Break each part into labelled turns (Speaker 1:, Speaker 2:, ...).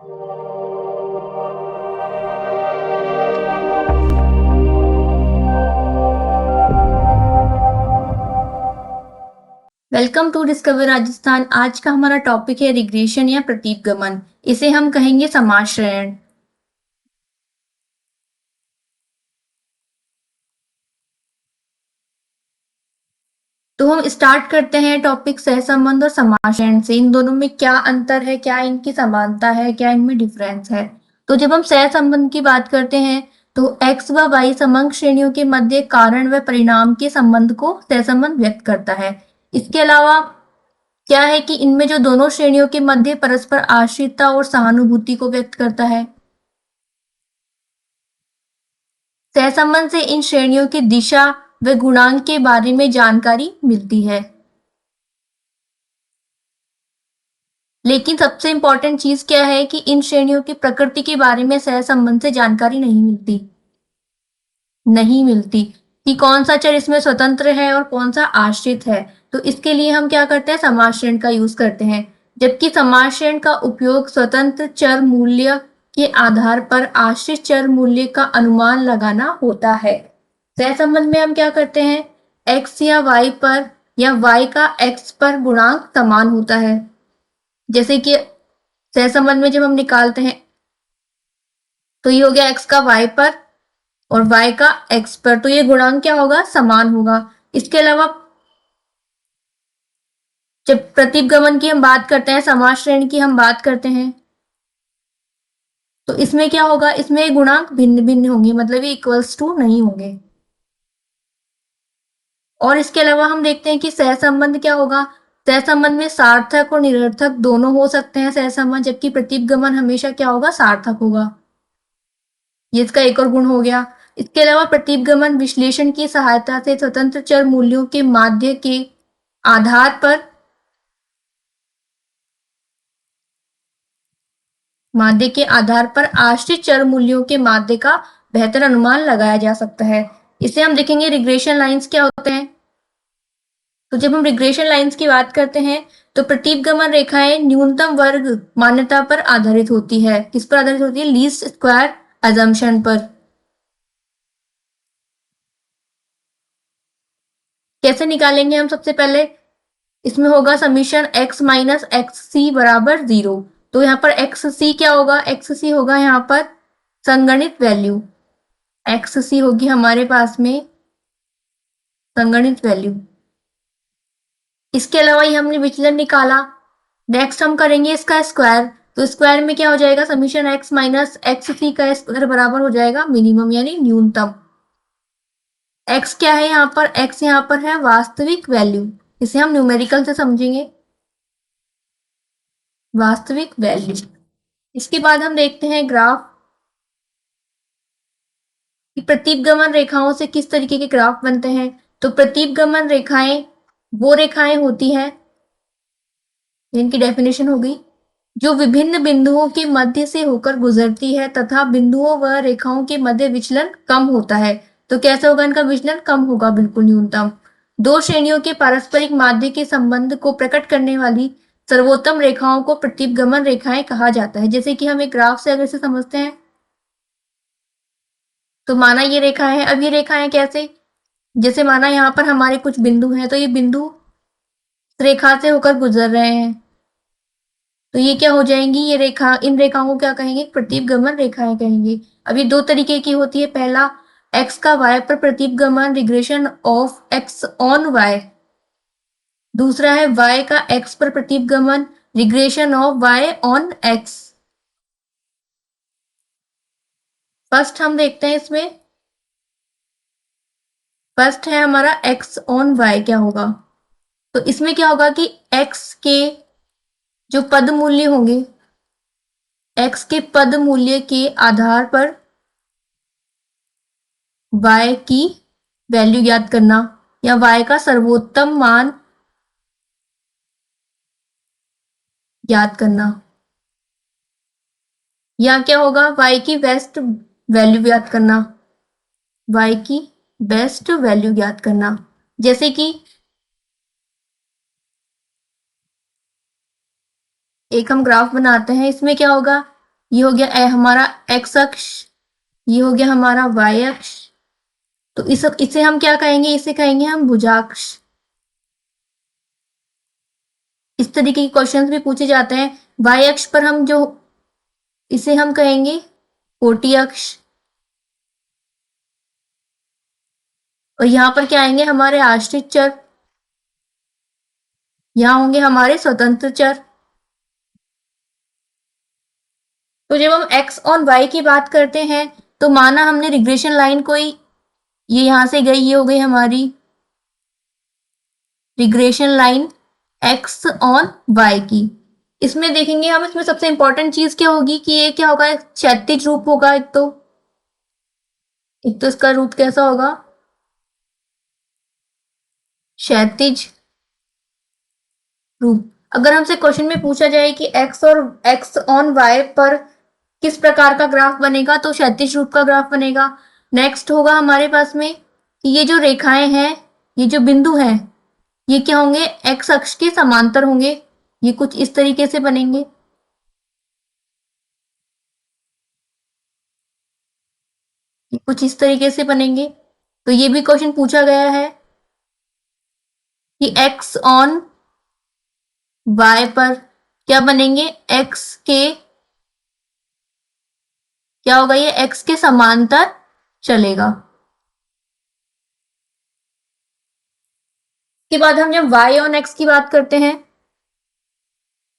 Speaker 1: Welcome to discover Rajasthan. आज का हमारा टॉपिक है रिग्रेशन या प्रतीपगमन। इसे हम कहेंगे समाश्रयण। तो हम स्टार्ट करते हैं टॉपिक सहसंबंध और समाश्रयण से। इन दोनों में क्या अंतर है, क्या इनकी समानता है, क्या इनमें डिफरेंस है। तो जब हम सहसंबंध की बात करते हैं तो x व y समंग श्रेणियों के मध्य कारण व परिणाम के संबंध को सहसंबंध व्यक्त करता है। इसके अलावा क्या है कि इनमें जो दोनों श्रेणियों के मध्य परस्पर आश्रितता और सहानुभूति को व्यक्त करता है। सहसंबंध से इन श्रेणियों की दिशा व गुणांक के बारे में जानकारी मिलती है। लेकिन सबसे इंपॉर्टेंट चीज क्या है कि इन श्रेणियों की प्रकृति के बारे में सहसंबंध से जानकारी नहीं मिलती कि कौन सा चर इसमें स्वतंत्र है और कौन सा आश्रित है। तो इसके लिए हम क्या करते हैं, समाश्रयण का यूज करते हैं। जबकि समाश्रयण का उपयोग स्वतंत्र चर मूल्य के आधार पर आश्रित चर मूल्य का अनुमान लगाना होता है। सहसंबंध में हम क्या करते हैं, x या y पर या y का x पर गुणांक समान होता है। जैसे कि सहसंबंध में जब हम निकालते हैं तो ये हो गया x का y पर और y का x पर, तो ये गुणांक क्या होगा, समान होगा। इसके अलावा जब प्रतीपगमन की हम बात करते हैं, समाश्रयण की हम बात करते हैं, तो इसमें क्या होगा, इसमें गुणांक भिन्न भिन्न होंगे, मतलब ये इक्वल्स टू नहीं होंगे। और इसके अलावा हम देखते हैं कि सहसंबंध क्या होगा, सहसंबंध में सार्थक और निरर्थक दोनों हो सकते हैं सहसंबंध, जबकि प्रतीपगमन हमेशा क्या होगा, सार्थक होगा। ये इसका एक और गुण हो गया। इसके अलावा प्रतीपगमन विश्लेषण की सहायता से स्वतंत्र चर मूल्यों के माध्य के आधार पर आश्रित चर मूल्यों के माध्य का बेहतर अनुमान लगाया जा सकता है। इसे हम देखेंगे रिग्रेशन लाइंस क्या होते हैं। तो जब हम रिग्रेशन लाइंस की बात करते हैं तो प्रतीपगमन रेखाएं न्यूनतम वर्ग मान्यता पर आधारित होती है। किस पर आधारित होती है, लीस्ट स्क्वायर अजम्पशन पर। कैसे निकालेंगे हम, सबसे पहले इसमें होगा समीशन x माइनस एक्स सी बराबर 0। तो यहाँ पर एक्स सी क्या होगा, एक्स सी होगा यहाँ पर संगणित वैल्यू, एक्स सी होगी हमारे पास में संगणित वैल्यू। इसके अलावा ये हमने विचलन निकाला। नेक्स्ट हम करेंगे इसका स्क्वायर। तो स्क्वायर में क्या हो जाएगा, समीशन x माइनस एक्स सी का स्क्वायर बराबर हो जाएगा मिनिमम यानी न्यूनतम। x क्या है यहाँ पर, x यहाँ पर है वास्तविक वैल्यू, इसे हम न्यूमेरिकल से समझेंगे, वास्तविक वैल्यू। इसके बाद हम देखते हैं ग्राफ कि प्रतीपगमन रेखाओं से किस तरीके के ग्राफ बनते हैं। तो प्रतीपगमन रेखाएं वो रेखाएं होती हैं, इनकी डेफिनेशन हो गई, जो विभिन्न बिंदुओं के मध्य से होकर गुजरती है तथा बिंदुओं व रेखाओं के मध्य विचलन कम होता है। तो कैसा होगा, इनका विचलन कम होगा, बिल्कुल न्यूनतम। दो श्रेणियों के पारस्परिक माध्य के संबंध को प्रकट करने वाली सर्वोत्तम रेखाओं को प्रतीपगमन रेखाएं कहा जाता है। जैसे कि हम एक ग्राफ से अगर से समझते हैं तो माना ये रेखा है। अब ये रेखाएं कैसे, जैसे माना यहाँ पर हमारे कुछ बिंदु हैं, तो ये बिंदु रेखा से होकर गुजर रहे हैं, तो ये क्या हो जाएंगी, ये रेखा, इन रेखाओं को क्या कहेंगे, प्रतीपगमन रेखाएं कहेंगे। अब ये दो तरीके की होती है, पहला x का y पर प्रतीपगमन regression of x on y, दूसरा है y का x पर प्रतीपगमन regression of y on x। First हम देखते हैं, इसमें फर्स्ट है हमारा x ऑन y क्या होगा। तो इसमें क्या होगा कि x के जो पद मूल्य होंगे, x के पद मूल्य के आधार पर y की वैल्यू ज्ञात करना या y का सर्वोत्तम मान ज्ञात करना, या क्या होगा, y की बेस्ट वैल्यू ज्ञात करना, y की बेस्ट वैल्यू ज्ञात करना। जैसे कि एक हम ग्राफ बनाते हैं, इसमें क्या होगा, ये हो गया हमारा एक्स अक्ष, ये हो गया हमारा वाई अक्ष। तो इसे हम क्या कहेंगे, इसे कहेंगे हम भुजाक्ष। इस तरीके के क्वेश्चंस भी पूछे जाते हैं। वाई अक्ष पर हम जो, इसे हम कहेंगे कोटि अक्ष। और यहाँ पर क्या आएंगे हमारे आश्रित चर, यहाँ होंगे हमारे स्वतंत्र चर। तो जब हम एक्स और वाई की बात करते हैं, तो माना हमने रिग्रेशन लाइन कोई, ये यहां से गई, ये हो गई हमारी regression line X on Y की। इसमें देखेंगे हम, इसमें सबसे इंपॉर्टेंट चीज क्या होगी कि ये क्या होगा, क्षैतिज रूप होगा। एक तो इसका रूप कैसा होगा, क्षैतिज रूप। अगर हमसे क्वेश्चन में पूछा जाए कि एक्स और एक्स ऑन वाई पर किस प्रकार का ग्राफ बनेगा, तो क्षैतिज रूप का ग्राफ बनेगा। नेक्स्ट होगा हमारे पास में कि ये जो रेखाएं हैं, ये जो बिंदु हैं, ये क्या होंगे, एक्स अक्ष के समांतर होंगे। ये कुछ इस तरीके से बनेंगे। ये कुछ इस तरीके से बनेंगे। तो ये भी क्वेश्चन पूछा गया है कि एक्स ऑन वाई पर क्या बनेंगे, एक्स के क्या होगा, ये एक्स के समांतर चलेगा। के बाद हम जब y ऑन x की बात करते हैं,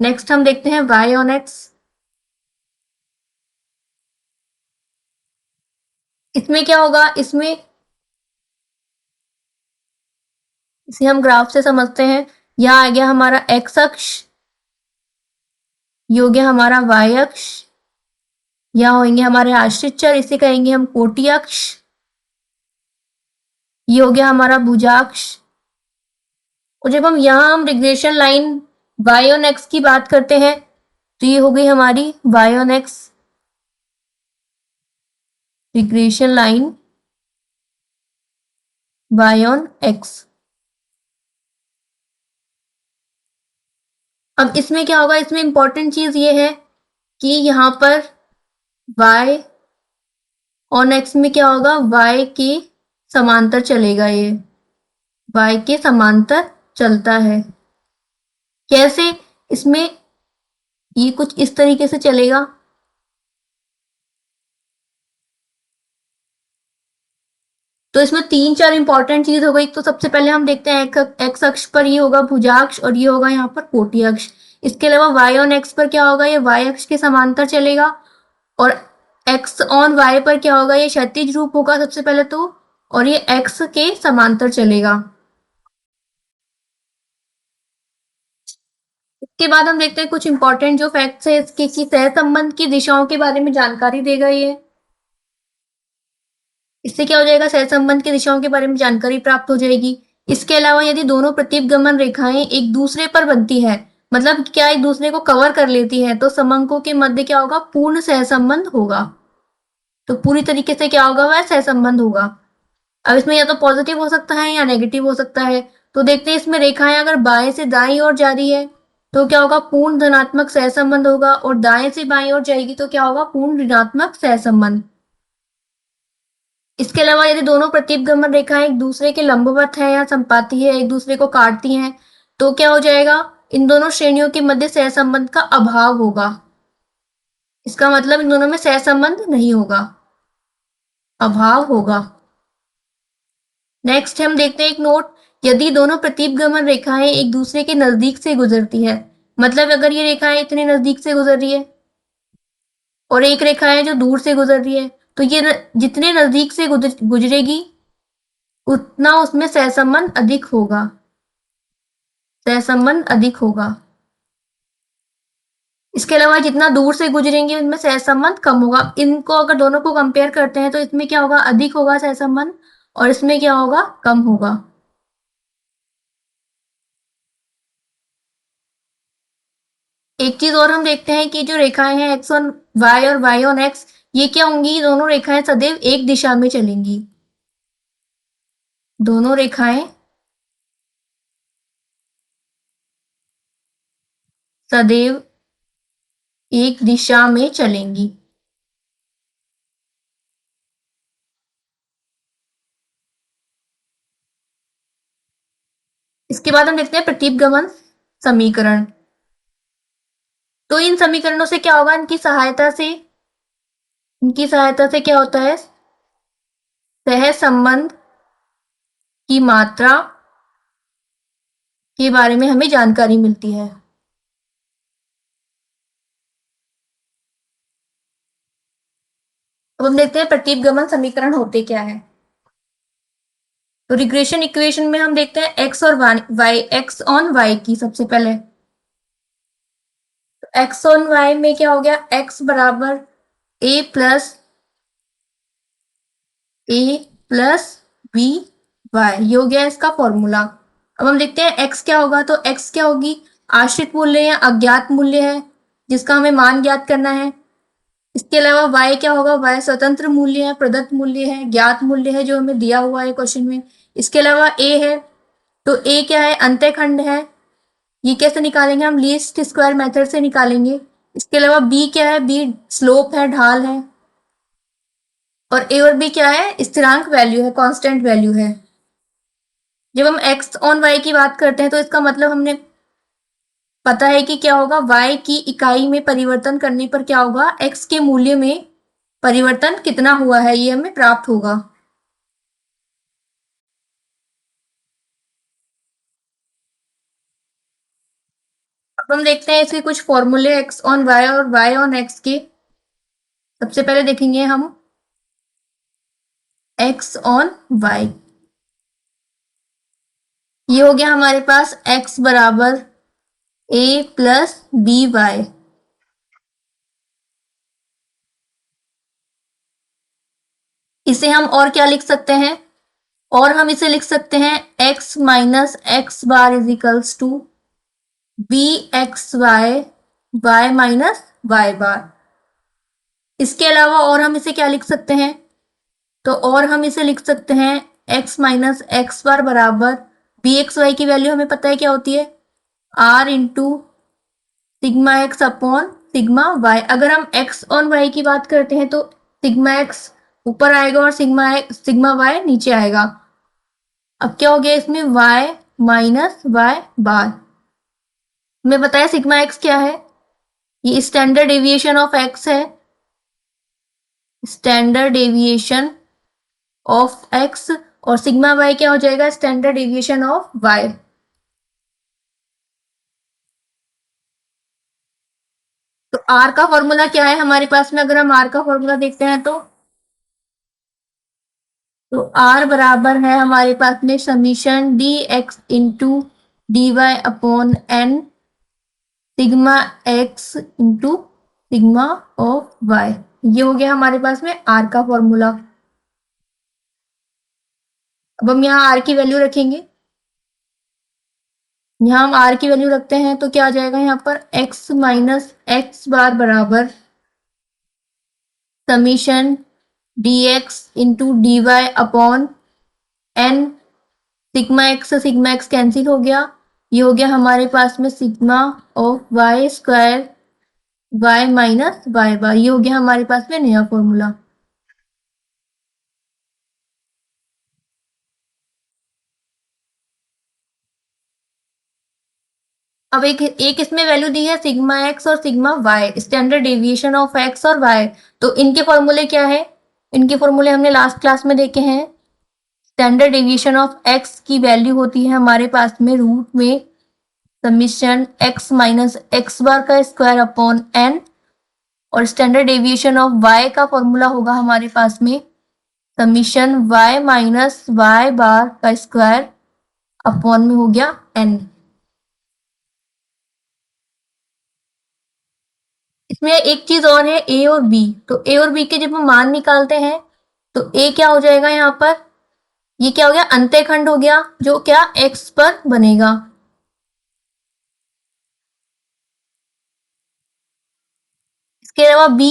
Speaker 1: नेक्स्ट हम देखते हैं y ऑन x। इसमें क्या होगा, इसमें इसे हम ग्राफ से समझते हैं। यहाँ आ गया हमारा x अक्ष, ये हो गया हमारा y अक्ष, यहाँ होंगे हमारे आश्रित चर, इसे कहेंगे हम कोटि अक्ष। ये हो गया हमारा भुजाक्ष। और जब हम regression line y on x की बात करते हैं, तो ये हो गई हमारी y on x regression line y on x। अब इसमें क्या होगा, इसमें इंपॉर्टेंट चीज ये है कि यहाँ पर y ऑन x में क्या होगा, y के समांतर चलेगा। ये y के समांतर चलता है। कैसे, इसमें ये कुछ इस तरीके से चलेगा। तो इसमें तीन चार इंपॉर्टेंट चीज हो गई। तो सबसे पहले हम देखते हैं एक्स अक्ष पर ये होगा भुजाक्ष और ये होगा यहाँ पर कोटि अक्ष। इसके अलावा वाई ऑन एक्स पर क्या होगा, ये वाई अक्ष के समांतर चलेगा। और एक्स ऑन वाई पर क्या होगा, ये क्षैतिज रूप होगा सबसे पहले तो, और ये एक्स के समांतर चलेगा। इसके बाद हम देखते हैं कुछ इंपॉर्टेंट जो फैक्ट्स है इसके, कि सहसंबंध की दिशाओं के बारे में जानकारी देगा ये। इससे क्या हो जाएगा, सहसंबंध की दिशाओं के बारे में जानकारी प्राप्त हो जाएगी। इसके अलावा यदि दोनों प्रतिगमन रेखाएं एक दूसरे पर बनती है, मतलब क्या एक दूसरे को कवर कर लेती है, तो समंकों के मध्य क्या होगा, पूर्ण सहसंबंध होगा। तो पूरी तरीके से क्या होगा, वह सहसंबंध होगा। अब इसमें या तो पॉजिटिव हो सकता है या नेगेटिव हो सकता है। तो देखते हैं, इसमें रेखाएं अगर बाएं से दाईं ओर जा रही है तो क्या होगा, पूर्ण धनात्मक सहसंबंध होगा। और दाएं से बाईं ओर जाएगी तो क्या होगा, पूर्ण ऋणात्मक सहसंबंध। इसके अलावा यदि दोनों प्रतिगमन रेखाएं एक दूसरे के लंबवत है या संपाती है, एक दूसरे को काटती हैं, तो क्या हो जाएगा, इन दोनों श्रेणियों के मध्य सहसंबंध का अभाव होगा। इसका मतलब इन दोनों में सहसंबंध नहीं होगा, अभाव होगा। नेक्स्ट हम देखते हैं एक नोट, यदि दोनों प्रतिगमन रेखाएं एक दूसरे के नजदीक से गुजरती है, मतलब अगर ये रेखाएं इतने नजदीक से गुजर रही है और एक रेखा है जो दूर से गुजर रही है, तो ये जितने नजदीक से गुजरेगी उतना उसमें सहसंबंध अधिक होगा, सहसंबंध अधिक होगा। इसके अलावा जितना दूर से गुजरेंगे उनमें सहसंबंध कम होगा। इनको अगर दोनों को कंपेयर करते हैं तो इसमें क्या होगा, अधिक होगा सहसंबंध, और इसमें क्या होगा, कम होगा। एक चीज और हम देखते हैं कि जो रेखाएं हैं एक्स ऑन वाई और वाई ऑन एक्स, ये क्या होंगी, दोनों रेखाएं सदैव एक दिशा में चलेंगी। दोनों रेखाएं सदैव एक दिशा में चलेंगी। इसके बाद हम देखते हैं प्रतीपगमन समीकरण। तो इन समीकरणों से क्या होगा, इनकी सहायता से क्या होता है, सह संबंध की मात्रा के बारे में हमें जानकारी मिलती है। अब हम देखते हैं प्रतीपगमन समीकरण होते क्या है। तो रिग्रेशन इक्वेशन में हम देखते हैं एक्स और वाई, एक्स ऑन वाई की सबसे पहले। तो एक्स ऑन वाई में क्या हो गया, एक्स बराबर ए प्लस बी वाई, ये हो गया इसका फॉर्मूला। अब हम देखते हैं एक्स क्या होगा। तो एक्स क्या होगी, आश्रित मूल्य या अज्ञात मूल्य है जिसका हमें मान ज्ञात करना है। इसके अलावा वाई क्या होगा, वाई स्वतंत्र मूल्य है, प्रदत्त मूल्य है, ज्ञात मूल्य है जो हमें दिया हुआ है क्वेश्चन में। इसके अलावा ए है, तो ए क्या है, अंत्यखंड है। ये कैसे निकालेंगे, हम लीस्ट स्क्वायर मेथड से निकालेंगे। इसके अलावा बी क्या है, बी स्लोप है, ढाल है। और ए और बी क्या है, स्थिरांक वैल्यू है, कांस्टेंट वैल्यू है। जब हम एक्स ऑन वाई की बात करते हैं तो इसका मतलब हमने पता है कि क्या होगा, y की इकाई में परिवर्तन करने पर क्या होगा, x के मूल्य में परिवर्तन कितना हुआ है ये हमें प्राप्त होगा। अब हम देखते हैं इसके कुछ फॉर्मूले x ऑन y और y ऑन x के। सबसे पहले देखेंगे हम x ऑन y। ये हो गया हमारे पास x बराबर a प्लस बी वाई। इसे हम और क्या लिख सकते हैं, और हम इसे लिख सकते हैं x minus x bar is equals to B x y y minus y bar. इसके अलावा और हम इसे क्या लिख सकते हैं, तो और हम इसे लिख सकते हैं x माइनस एक्स बार बराबर बी एक्स वाई की वैल्यू हमें पता है क्या होती है, r into sigma X upon sigma Y. अगर हम x ऑन y की बात करते हैं तो सिग्मा एक्स ऊपर आएगा और सिग्मा वाई नीचे आएगा। अब क्या हो गया इसमें, y माइनस वाई बार। हमें पता है सिग्मा एक्स क्या है, ये स्टैंडर्ड डेविएशन ऑफ x है, स्टैंडर्ड डेविएशन ऑफ एक्स। और सिग्मा वाई क्या हो जाएगा, स्टैंडर्ड डेविएशन ऑफ वाई। तो आर का फॉर्मूला क्या है हमारे पास में, अगर हम आर का फॉर्मूला देखते हैं तो आर बराबर है हमारे पास में summation D x into D Y upon N sigma X into sigma of Y. ये हो गया हमारे पास में आर का फॉर्मूला। अब हम यहाँ आर की वैल्यू रखेंगे, यहाँ हम आर की वैल्यू रखते हैं तो क्या आ जाएगा, यहाँ पर x माइनस एक्स बार बराबर summation D x into D Y upon N sigma x cancel हो गया। ये हो गया हमारे पास में sigma of y square y minus y bar. ये हो गया हमारे पास में नया फॉर्मूला। अब एक एक इसमें वैल्यू दी है सिग्मा एक्स और sigma Y, standard deviation of X और वाई। तो इनके फॉर्मूले क्या है, इनके फॉर्मूले हमने लास्ट क्लास में देखे हैं। स्टैंडर्ड डेविएशन ऑफ एक्स की वैल्यू होती है हमारे पास में रूट में समीशन एक्स माइनस एक्स बार का स्क्वायर अपॉन एन। और स्टैंडर्ड डेविएशन ऑफ वाई का फॉर्मूला होगा हमारे पास में समीशन वाई माइनस वाई बार का स्क्वायर अपॉन में हो गया एन। इसमें एक चीज और है, ए और बी। तो ए और बी के जब हम मान निकालते हैं तो ए क्या हो जाएगा यहाँ पर, ये क्या हो गया, अंत्यखंड हो गया जो क्या एक्स पर बनेगा। इसके अलावा बी,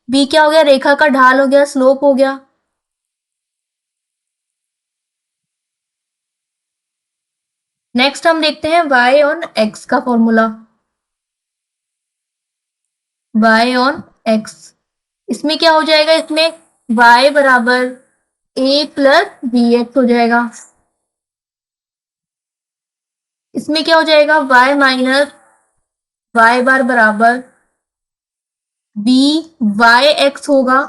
Speaker 1: बी क्या हो गया, रेखा का ढाल हो गया, स्लोप हो गया। नेक्स्ट हम देखते हैं y ऑन x का फॉर्मूला। y on x। इसमें क्या हो जाएगा, इसमें y बराबर a प्लस बी एक्स हो जाएगा। इसमें क्या हो जाएगा, y माइनस y बार बराबर बी वाई एक्स होगा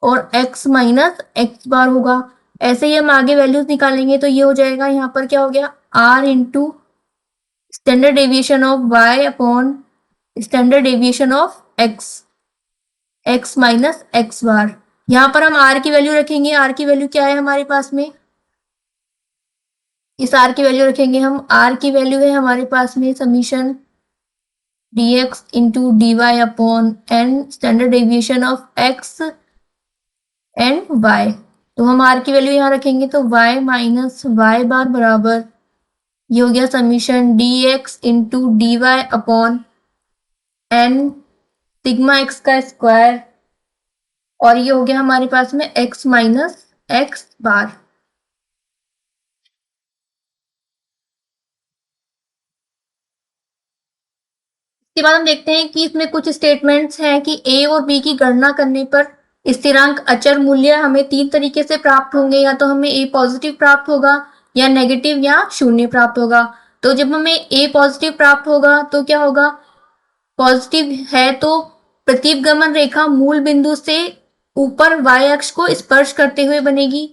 Speaker 1: और x माइनस एक्स बार होगा। ऐसे ही हम आगे वैल्यूज निकालेंगे तो ये हो जाएगा, यहाँ पर क्या हो गया, r into standard deviation of y upon standard deviation of x minus x bar. यहाँ पर हम r की वैल्यू रखेंगे, r की वैल्यू क्या है हमारे पास में, इस r की वैल्यू रखेंगे हम, r की वैल्यू है हमारे पास में summation dx into D Y upon n standard deviation of x and y। तो हम r की वैल्यू यहाँ रखेंगे तो y माइनस वाई बार बराबर, ये हो गया summation dx into D Y upon n sigma x का स्क्वायर, और ये हो गया हमारे पास में x माइनस एक्स बार। इसके बाद हम देखते हैं कि इसमें कुछ स्टेटमेंट्स हैं कि a और b की गणना करने पर स्थिरांक अचर मूल्य हमें तीन तरीके से प्राप्त होंगे, या तो हमें a पॉजिटिव प्राप्त होगा, या नेगेटिव, या शून्य प्राप्त होगा। तो जब हमें a पॉजिटिव प्राप्त होगा तो क्या होगा, पॉजिटिव है तो प्रतीपगमन रेखा मूल बिंदु से ऊपर y अक्ष को स्पर्श करते हुए बनेगी,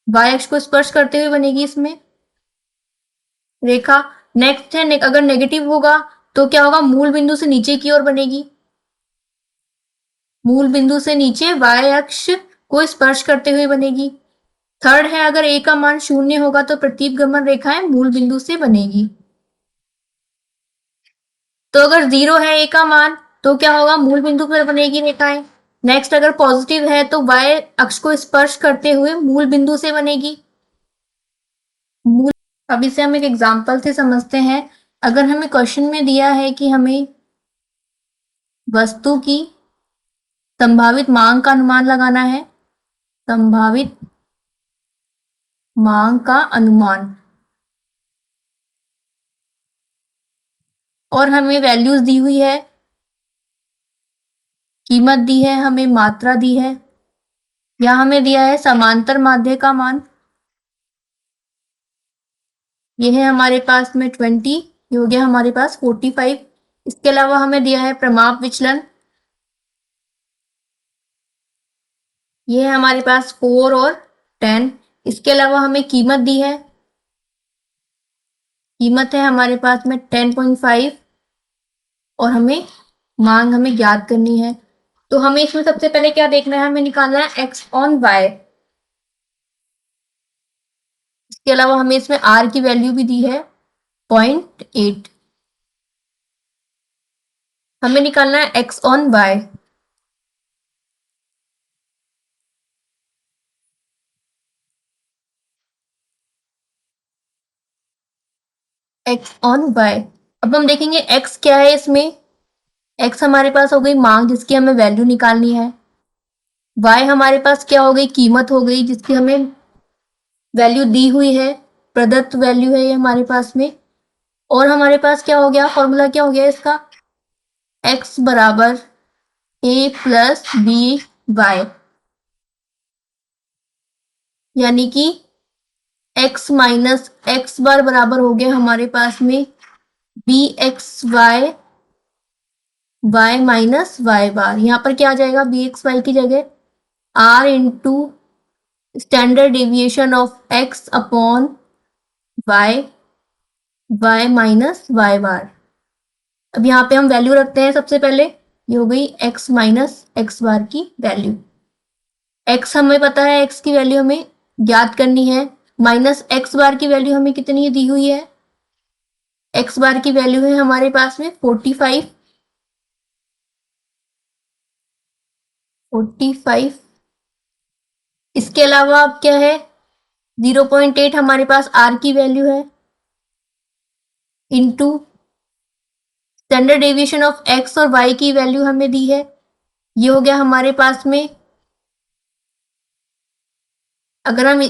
Speaker 1: y अक्ष को स्पर्श करते हुए बनेगी इसमें रेखा। नेक्स्ट है अगर नेगेटिव होगा तो क्या होगा, मूल बिंदु से नीचे की ओर बनेगी, मूल बिंदु से नीचे y अक्ष को स्पर्श करते हुए बनेगी। थर्ड है अगर a का मान शून्य होगा तो प्रतीपगमन रेखाएं मूल बिंदु से बनेगी। तो अगर 0 है a का मान तो क्या होगा, मूल बिंदु पर बनेगी रेखाएं। नेक्स्ट अगर पॉजिटिव है तो y अक्ष को स्पर्श करते हुए मूल बिंदु से बनेगी। मूल अब इसे हम एक एग्जांपल से समझते हैं। अगर हमें क्वेश्चन में दिया है कि हमें वस्तु की संभावित मांग का अनुमान लगाना है, संभावित मांग का अनुमान, और हमें वैल्यूज दी हुई है, कीमत दी है, हमें मात्रा दी है, या हमें दिया है समांतर माध्य का मान, ये है हमारे पास में 20, ये हो गया हमारे पास 45। इसके अलावा हमें दिया है प्रमाप विचलन, ये है हमारे पास 4 और 10। इसके अलावा हमें कीमत दी है, कीमत है हमारे पास में 10.5, और हमें मांग हमें ज्ञात करनी है। तो हमें इसमें सबसे पहले क्या देखना है, हमें निकालना है x ऑन y। इसके अलावा हमें इसमें r की वैल्यू भी दी है 0.8। हमें निकालना है x on y। x on y। अब हम देखेंगे x क्या है इसमें, x हमारे पास हो गई मांग जिसकी हमें वैल्यू निकालनी है, y हमारे पास क्या हो गई, कीमत हो गई जिसकी हमें वैल्यू दी हुई है, प्रदत्त वैल्यू है ये हमारे पास में, और हमारे पास क्या हो गया, फॉर्मूला क्या हो गया इसका, x बराबर a प्लस बी वाई, यानी कि x माइनस एक्स बार बराबर हो गया हमारे पास में B x y, y minus y bar. यहाँ पर क्या आ जाएगा, बी एक्स वाई की जगह r into standard deviation of x upon y, y minus y bar. अब यहाँ पे हम वैल्यू रखते हैं, सबसे पहले ये हो गई x माइनस एक्स बार की वैल्यू। x हमें पता है, x की वैल्यू हमें ज्ञात करनी है, माइनस एक्स बार की वैल्यू हमें कितनी दी हुई है, x बार की वैल्यू है हमारे पास में 45, 45। इसके अलावा अब क्या है, 0.8 हमारे पास r की वैल्यू है, into standard deviation of x और y की वैल्यू हमें दी है, ये हो गया हमारे पास में, अगर हम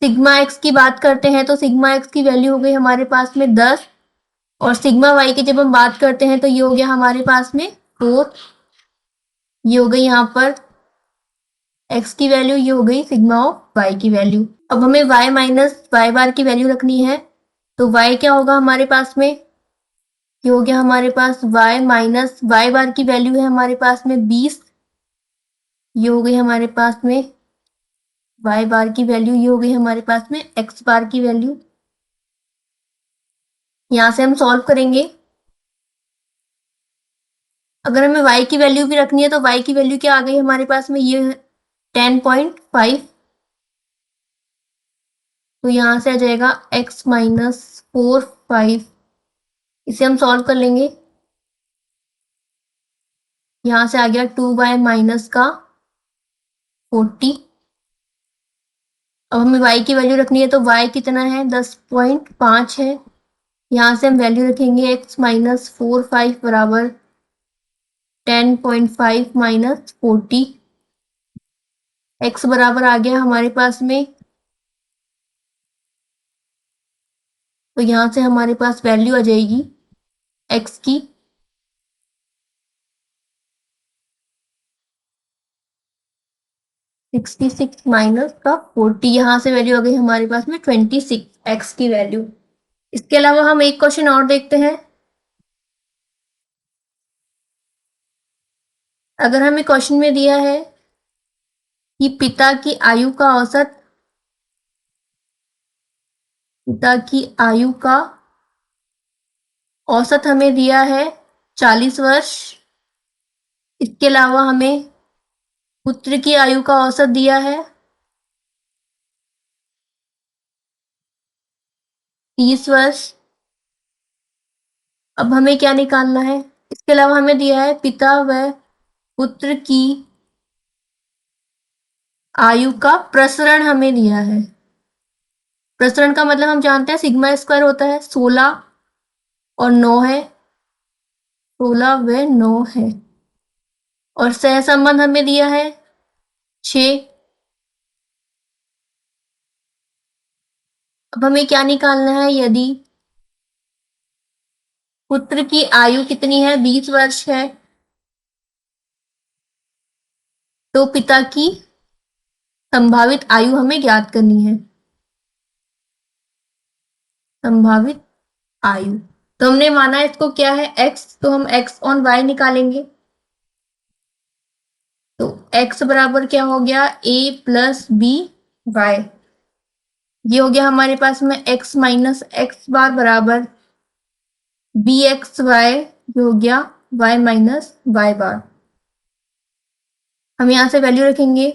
Speaker 1: सिग्मा x की बात करते हैं तो सिग्मा x की वैल्यू हो गई हमारे पास में 10, और सिग्मा वाई की जब हम बात करते हैं तो ये हो गया हमारे पास में 4, ये हो गई यहाँ पर x की वैल्यू, ये हो गई सिग्मा ऑफ y की वैल्यू। अब हमें y माइनस y बार की वैल्यू रखनी है, तो y क्या होगा हमारे पास में, ये हो गया हमारे पास y माइनस y बार की वैल्यू है हमारे पास में 20, ये हो गई हमारे पास में y बार की वैल्यू, ये हो गई हमारे पास में x बार की वैल्यू। यहां से हम सॉल्व करेंगे। अगर हमें y की वैल्यू भी रखनी है तो y की वैल्यू क्या आ गई हमारे पास में, ये 10.5, तो यहां से आ जाएगा x माइनस 4, 5, इसे हम सॉल्व कर लेंगे। यहां से आ गया 2y माइनस का 40। अब हमें y की वैल्यू रखनी है तो y कितना है, 10.5 है। यहाँ से हम वैल्यू रखेंगे x माइनस 4, 5 बराबर 10.5 माइनस 40। x बराबर आ गया हमारे पास में, तो यहाँ से हमारे पास वैल्यू आ जाएगी x की 66 माइनस का 40, यहाँ से वैल्यू आ गई हमारे पास में 26 x की वैल्यू। इसके अलावा हम एक क्वेश्चन और देखते हैं। अगर हमें क्वेश्चन में दिया है कि पिता की आयु का औसत हमें दिया है 40 वर्ष। इसके अलावा हमें पुत्र की आयु का औसत दिया है 30 वर्ष। अब हमें क्या निकालना है, इसके अलावा हमें दिया है पिता व पुत्र की आयु का प्रसरण हमें दिया है। प्रसरण का मतलब हम जानते हैं सिग्मा स्क्वायर होता है, 16 और 9 है, 16 व 9 है। और सहसंबंध हमें दिया है 6। अब हमें क्या निकालना है, यदि पुत्र की आयु कितनी है, 20 वर्ष है, तो पिता की संभावित आयु हमें ज्ञात करनी है। संभावित आयु, तो हमने माना इसको क्या है x, तो हम x ऑन y निकालेंगे। तो x बराबर क्या हो गया, a प्लस बी वाई, ये हो गया हमारे पास में x माइनस एक्स बार बराबर बी एक्स वाई, ये हो गया y माइनस वाई बार। हम यहां से वैल्यू रखेंगे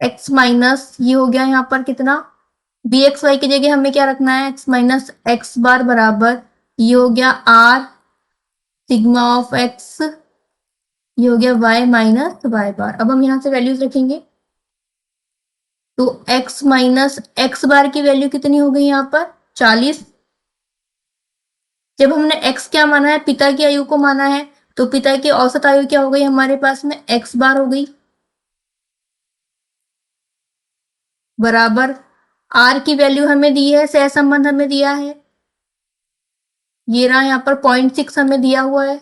Speaker 1: x माइनस, ये हो गया यहाँ पर कितना, बी एक्स वाई की जगह हमें क्या रखना है, x माइनस एक्स बार बराबर, ये हो गया r सिग्मा ऑफ x, ये हो गया y माइनस वाई बार। अब हम यहाँ से वैल्यूज रखेंगे, तो x माइनस एक्स बार की वैल्यू कितनी हो गई यहाँ पर, 40। जब हमने x क्या माना है, पिता की आयु को माना है, तो पिता की औसत आयु क्या हो गई हमारे पास में, x बार हो गई, बराबर r की वैल्यू हमें दी है, सहसंबंध हमें दिया है, ये रहा यहाँ पर 0.6 हमें दिया हुआ है,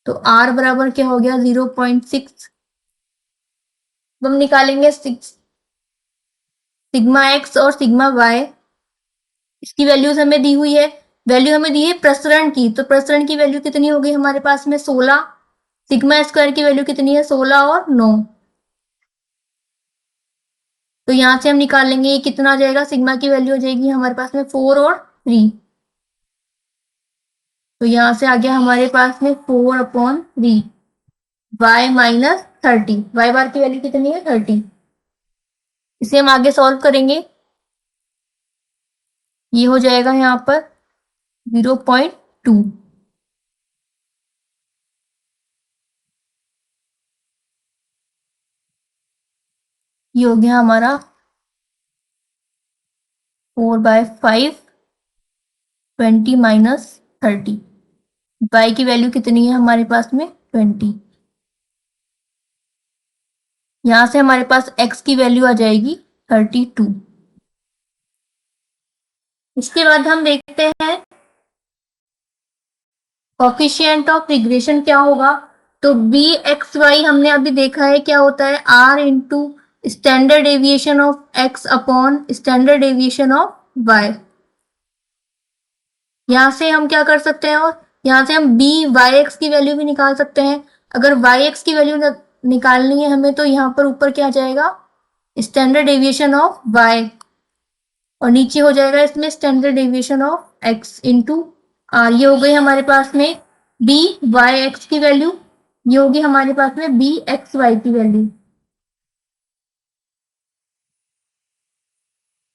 Speaker 1: तो r बराबर क्या हो गया, 0.6। हम निकालेंगे सिग्मा x और सिग्मा y, इसकी वैल्यूज हमें दी हुई है। वैल्यू हमें दी है प्रसरण की, तो प्रसरण की वैल्यू कितनी हो गई हमारे पास में, 16। सिग्मा स्क्वायर की वैल्यू कितनी है, 16 और 9, तो यहां से हम निकाल लेंगे ये कितना आ जाएगा, सिग्मा की वैल्यू हो जाएगी हमारे पास में 4 और 3, तो यहां से आ गया हमारे पास में 4/3 y माइनस 30, वाई बार की वैल्यू कितनी है, 30। इसे हम आगे सॉल्व करेंगे, ये हो जाएगा यहाँ पर 0.2, ये हो गया हमारा 4/5, 20 माइनस 30, y की वैल्यू कितनी है हमारे पास में, 20। यहां से हमारे पास x की वैल्यू आ जाएगी 32। इसके बाद हम देखते हैं कोफिशिएंट ऑफ रिग्रेशन क्या होगा। तो बी एक्स वाई हमने अभी देखा है क्या होता है, R into standard deviation of X upon standard deviation of Y. यहाँ से हम क्या कर सकते हैं, और यहाँ से हम बी वाई एक्स की वैल्यू भी निकाल सकते हैं। अगर वाई एक्स की वैल्यू निकालनी है हमें, तो यहाँ पर ऊपर क्या आ जाएगा, स्टैंडर्ड डेविएशन ऑफ वाई, और नीचे हो जाएगा इसमें standard deviation of X into R. ये हो गई हमारे पास में बी वाई एक्स की वैल्यू, ये होगी हमारे पास में बी एक्स वाई की वैल्यू।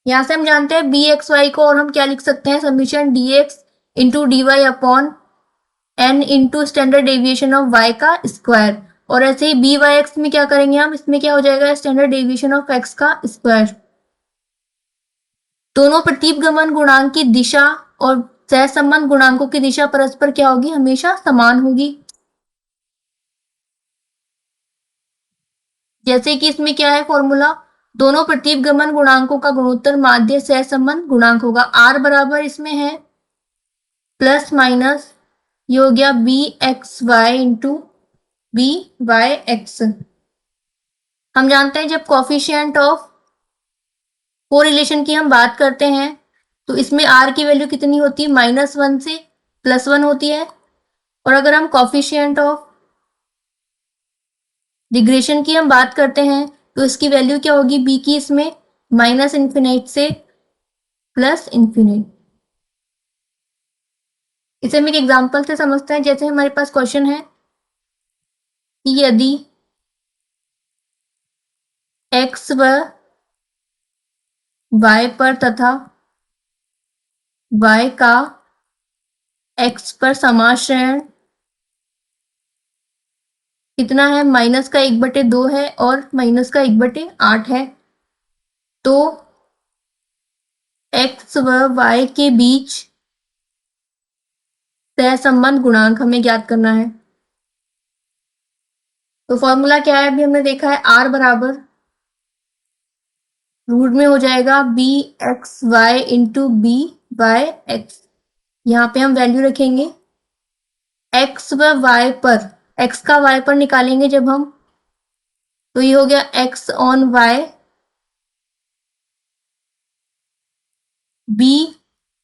Speaker 1: यहाँ से हम जानते हैं बी एक्स वाई को, और हम क्या लिख सकते हैं, summation D x into D Y upon n into standard deviation of y का स्क्वायर। और ऐसे ही बी वाई एक्स में क्या करेंगे हम, इसमें क्या हो जाएगा, स्टैंडर्ड डेविएशन ऑफ एक्स का स्क्वायर। दोनों प्रतिपगमन गुणांक की दिशा और सहसंबंध गुणांकों की दिशा परस्पर क्या होगी, हमेशा समान होगी। जैसे कि इसमें क्या है फॉर्मूला, दोनों प्रतिपगमन गुणांकों का गुणोत्तर माध्य सहसंबंध गुणांक होगा। आर बराबर इसमें है प्लस माइनस, ये हो गया b x y into b Y x. हम जानते हैं जब कॉफिशिएंट ऑफ कोरिलेशन की हम बात करते हैं, तो इसमें आर की वैल्यू कितनी होती है, -1 से +1 होती है। और अगर हम कॉफिशिएंट ऑफ रिग्रेशन की हम बात करते हैं, तो इसकी वैल्यू क्या होगी, बी की इसमें -∞ से +∞। इसे हम एक एग्जाम्पल से समझते हैं। जैसे हमारे पास क्वेश्चन है कि यदि x व y पर तथा y का x पर समाश्रयण कितना है, -1/2 है और -1/8 है, तो x व y के बीच सहसंबंध गुणांक हमें ज्ञात करना है। तो फॉर्मूला क्या है, अभी हमने देखा है, r बराबर रूट में हो जाएगा b x y into b Y x. यहाँ पे हम वैल्यू रखेंगे x व y पर, x का y पर निकालेंगे जब हम, तो ये हो गया x on y, b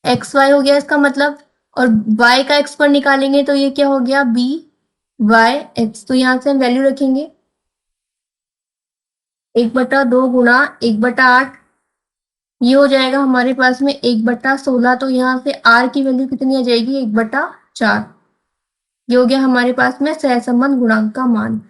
Speaker 1: x y हो गया इसका मतलब, और y का x पर निकालेंगे तो ये क्या हो गया, b वाई एक्स। तो यहाँ से हम वैल्यू रखेंगे 1/2 गुणा 1/8, ये हो जाएगा हमारे पास में 1/16। तो यहाँ से r की वैल्यू कितनी आ जाएगी, 1/4। ये हो गया हमारे पास में सहसंबंध गुणांक का मान।